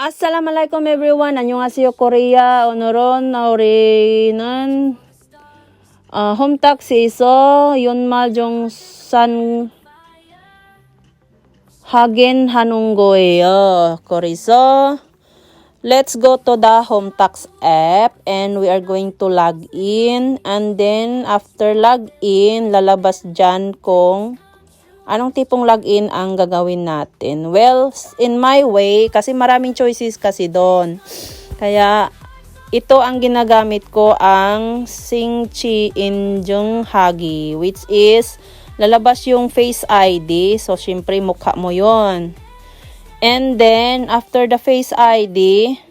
Assalamualaikum everyone. 안녕하세요 Korea. 오늘은 우리는 홈택스에서 연말정산 확인하는 거예요. 그래서 let's go to the HomeTax app and we are going to log in, and then after log in, lalabas dyan kung anong tipong login ang gagawin natin. Well, in my way, kasi maraming choices kasi doon. Kaya, ito ang ginagamit ko, ang Singchi Injung Hagi, which is, lalabas yung Face ID. So, syempre, mukha mo yon. And then, after the Face ID,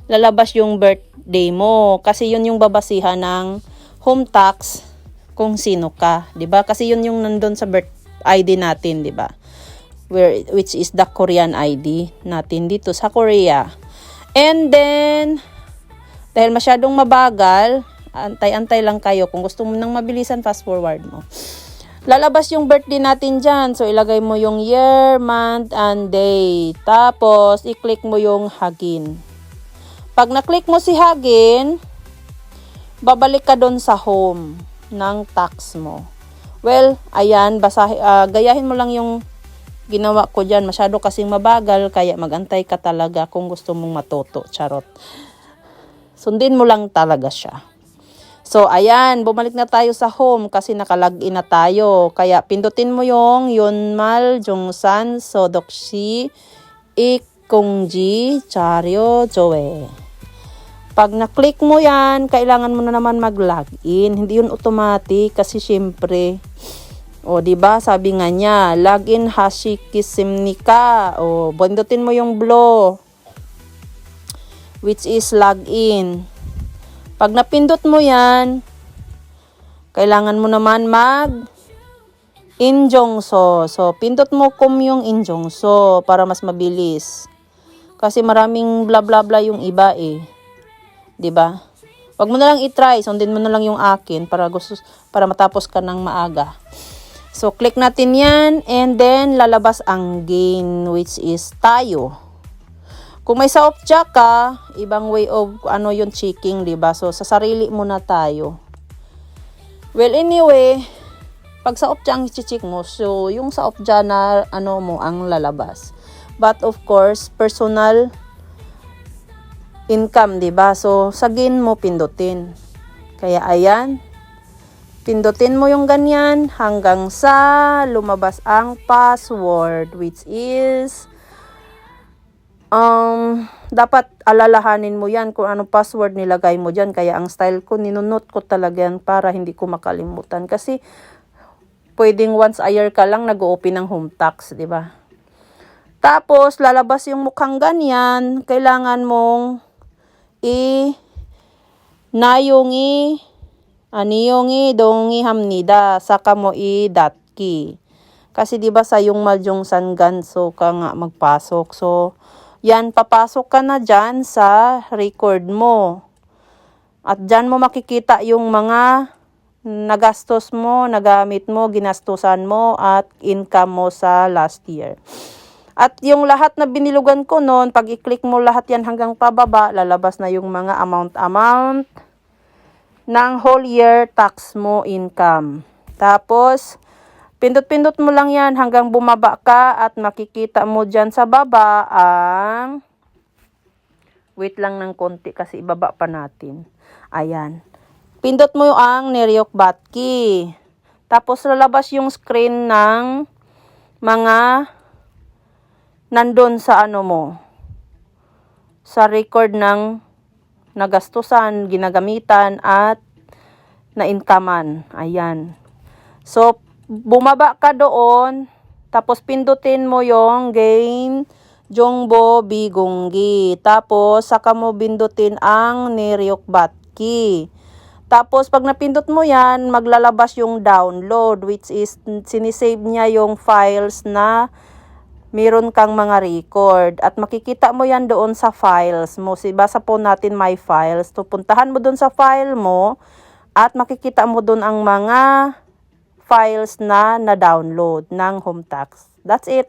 lalabas yung birthday mo. Kasi yun yung babasihan ng home tax kung sino ka. 'Di ba? Kasi yun yung nandun sa birth ID natin, 'di ba? Which is the Korean ID natin dito sa Korea. And then, dahil masyadong mabagal, antay-antay lang kayo. Kung gusto mo nang mabilisan, fast forward mo. Lalabas yung birthday natin dyan. So, ilagay mo yung year, month, and day. Tapos, i-click mo yung Hagin. Pag na-click mo si Hagin, babalik ka doon sa home ng tax mo. Well, ayan, gayahin mo lang yung ginawa ko dyan. Masyado kasing mabagal, kaya magantay ka talaga kung gusto mong matuto. Charot. Sundin mo lang talaga siya. So, ayan, bumalik na tayo sa home kasi nakalagin na tayo. Kaya, pindutin mo yung Yunmal, Jongsan, Sodokshi, Ikongji, Charyo, Joe. Pag na-click mo yan, kailangan mo na naman mag-login. Hindi yun automatic kasi syempre, o diba, sabi nga niya, login hashikisimnika. O, bundutin mo yung blow, which is login. Pag napindot mo yan, kailangan mo naman injongso. So, pindot mo yung injongso para mas mabilis. Kasi maraming bla bla bla yung iba eh. 'Di ba? Wag mo na lang i-try, sundin mo na lang yung akin para matapos ka ng maaga. So, click natin 'yan, and then lalabas ang gain, which is tayo. Kung may saopja ka, ibang way of yung checking, 'di ba? So, sa sarili muna tayo. Well, anyway, pag saopja ang i-check mo, so yung saopja na mo ang lalabas. But of course, personal income, 'di ba? So, sa gain mo pindutin. Kaya ayan, pindutin mo yung ganyan hanggang sa lumabas ang password, which is dapat alalahanin mo yan kung anong password nilagay mo dyan. Kaya ang style ko, ninunot ko talaga yan para hindi ko makalimutan. Kasi pwedeng once a year ka lang nag-open ng home tax, 'di ba? Tapos lalabas yung mukhang ganyan, kailangan mong nayongi dongi hamnida saka mo datki. Kasi 'di ba sa yung maljongsan ganso ka nga magpasok. So, yan, papasok ka na dyan sa record mo. At dyan mo makikita yung mga nagastos mo, nagamit mo, ginastusan mo, at income mo sa last year. At yung lahat na binilugan ko noon, pag i-click mo lahat yan hanggang pababa, lalabas na yung mga amount ng whole year tax mo income. Tapos, pindot-pindot mo lang yan hanggang bumaba ka at makikita mo dyan sa baba ang... Wait lang ng konti kasi ibaba pa natin. Ayan. Pindot mo ang Neryok Batki. Tapos, lalabas yung screen ng mga nandun sa sa record ng nagastusan, ginagamitan, at na-incomean. Ayan. So, bumaba ka doon, tapos pindutin mo yung gain, jongbo, bigonggi. Tapos, saka mo bindutin ang Neryok Batki. Tapos, pag napindot mo yan, maglalabas yung download, which is sinisave niya yung files na meron kang mga record. At makikita mo yan doon sa files mo. Basa po natin my files. So, puntahan mo doon sa file mo at makikita mo doon ang mga files na na-download ng home tax. That's it.